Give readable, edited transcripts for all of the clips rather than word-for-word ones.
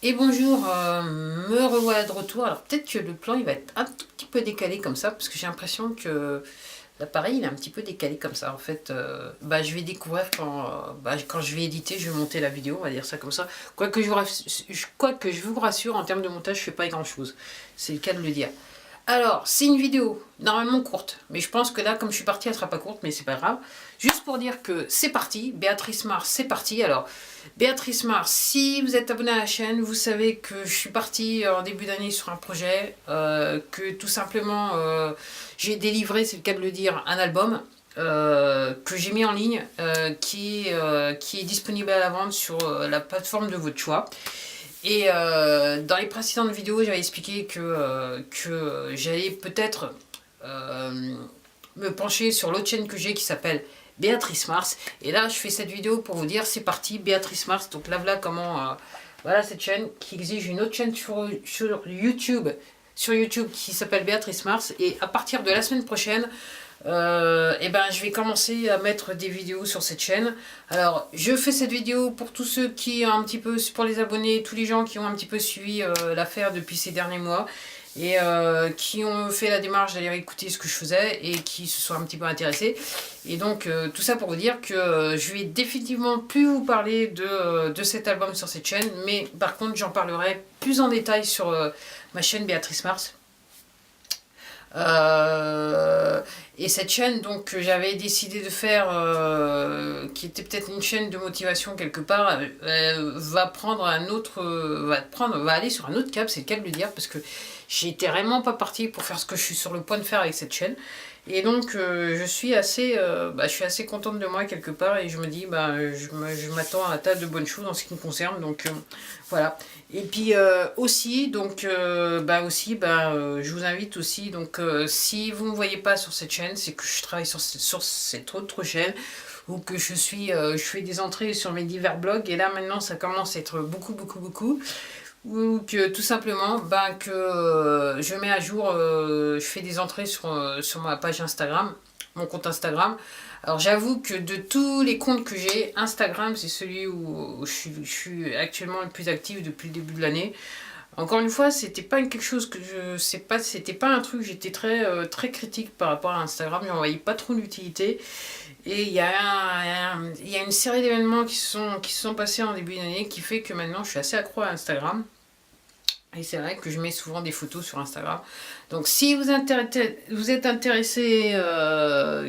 Et bonjour, me revoilà de retour. Alors peut-être que le plan il va être un tout petit peu décalé comme ça, parce que j'ai l'impression que l'appareil il est un petit peu décalé comme ça. En fait, je vais découvrir quand je vais éditer, je vais monter la vidéo, on va dire ça comme ça. Quoique je vous rassure, en termes de montage, je fais pas grand chose. C'est le cas de le dire. Alors, c'est une vidéo normalement courte, mais je pense que là, comme je suis partie, elle sera pas courte, mais c'est pas grave. Juste pour dire que c'est parti, Béatrice Mars, c'est parti. Alors, Béatrice Mars, si vous êtes abonné à la chaîne, vous savez que je suis partie en début d'année sur un projet, que tout simplement j'ai délivré, c'est le cas de le dire, un album. Que j'ai mis en ligne, qui est disponible à la vente sur la plateforme de votre choix. Et dans les précédentes vidéos, j'avais expliqué que j'allais peut-être me pencher sur l'autre chaîne que j'ai qui s'appelle Béatrice Mars. Et là, je fais cette vidéo pour vous dire, c'est parti, Béatrice Mars. Donc là, voilà comment... voilà cette chaîne qui exige une autre chaîne sur YouTube. Sur YouTube qui s'appelle Béatrice Mars. Et à partir de la semaine prochaine, je vais commencer à mettre des vidéos sur cette chaîne. Alors, je fais cette vidéo pour tous ceux qui ont un petit peu, pour les abonnés, tous les gens qui ont un petit peu suivi l'affaire depuis ces derniers mois et qui ont fait la démarche d'aller écouter ce que je faisais et qui se sont un petit peu intéressés. Et donc, tout ça pour vous dire que je vais définitivement plus vous parler de cet album sur cette chaîne, mais par contre, j'en parlerai plus en détail sur ma chaîne Béatrice Mars. Et cette chaîne donc que j'avais décidé de faire, qui était peut-être une chaîne de motivation quelque part, va prendre un autre, va aller sur un autre cap, c'est le cas de le dire, parce que j'étais vraiment pas partie pour faire ce que je suis sur le point de faire avec cette chaîne. Et donc je suis assez contente de moi quelque part, et je me dis je m'attends à un tas de bonnes choses en ce qui me concerne, donc voilà. Et puis aussi donc je vous invite aussi, donc si vous ne me voyez pas sur cette chaîne, c'est que je travaille sur cette autre chaîne, ou que je fais des entrées sur mes divers blogs, et là maintenant ça commence à être beaucoup, ou que tout simplement je mets à jour, je fais des entrées sur ma page Instagram, mon compte Instagram. Alors j'avoue que de tous les comptes que j'ai, Instagram c'est celui où je suis actuellement le plus actif depuis le début de l'année. Encore une fois, c'était pas quelque chose que je sais pas, c'était pas un truc, j'étais très critique par rapport à Instagram, j'en voyais pas trop l'utilité. Et il y a une série d'événements qui se sont passés en début d'année qui fait que maintenant je suis assez accro à Instagram. Et c'est vrai que je mets souvent des photos sur Instagram. Donc si vous êtes intéressé,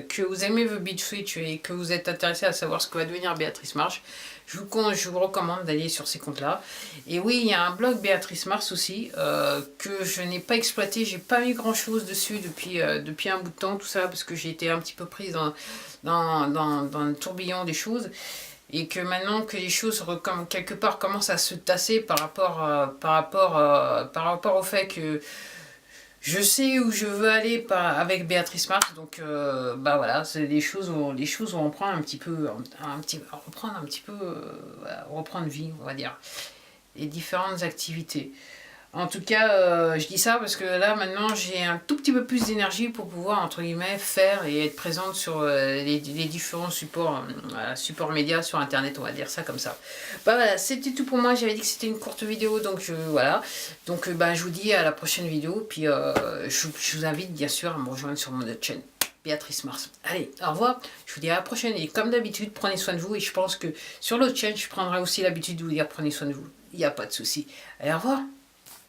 que vous aimez The Beat Switch et que vous êtes intéressé à savoir ce que va devenir Béatrice Marche, je vous recommande d'aller sur ces comptes-là. Et oui, il y a un blog Béatrice Mars aussi, que je n'ai pas exploité. J'ai pas mis grand-chose dessus depuis un bout de temps, tout ça, parce que j'ai été un petit peu prise dans le tourbillon des choses. Et que maintenant que les choses quelque part commencent à se tasser par rapport au fait que je sais où je veux aller avec Béatrice Mars, donc voilà, les choses vont reprendre un petit peu, reprendre vie, on va dire, les différentes activités. En tout cas, je dis ça parce que là, maintenant, j'ai un tout petit peu plus d'énergie pour pouvoir, entre guillemets, faire et être présente sur les différents supports médias sur Internet, on va dire ça comme ça. Voilà, c'était tout pour moi. J'avais dit que c'était une courte vidéo, donc voilà. Donc, je vous dis à la prochaine vidéo. Puis, je vous invite, bien sûr, à me rejoindre sur mon autre chaîne, Béatrice Mars. Allez, au revoir. Je vous dis à la prochaine. Et comme d'habitude, prenez soin de vous. Et je pense que sur l'autre chaîne, je prendrai aussi l'habitude de vous dire prenez soin de vous. Il n'y a pas de souci. Allez, au revoir.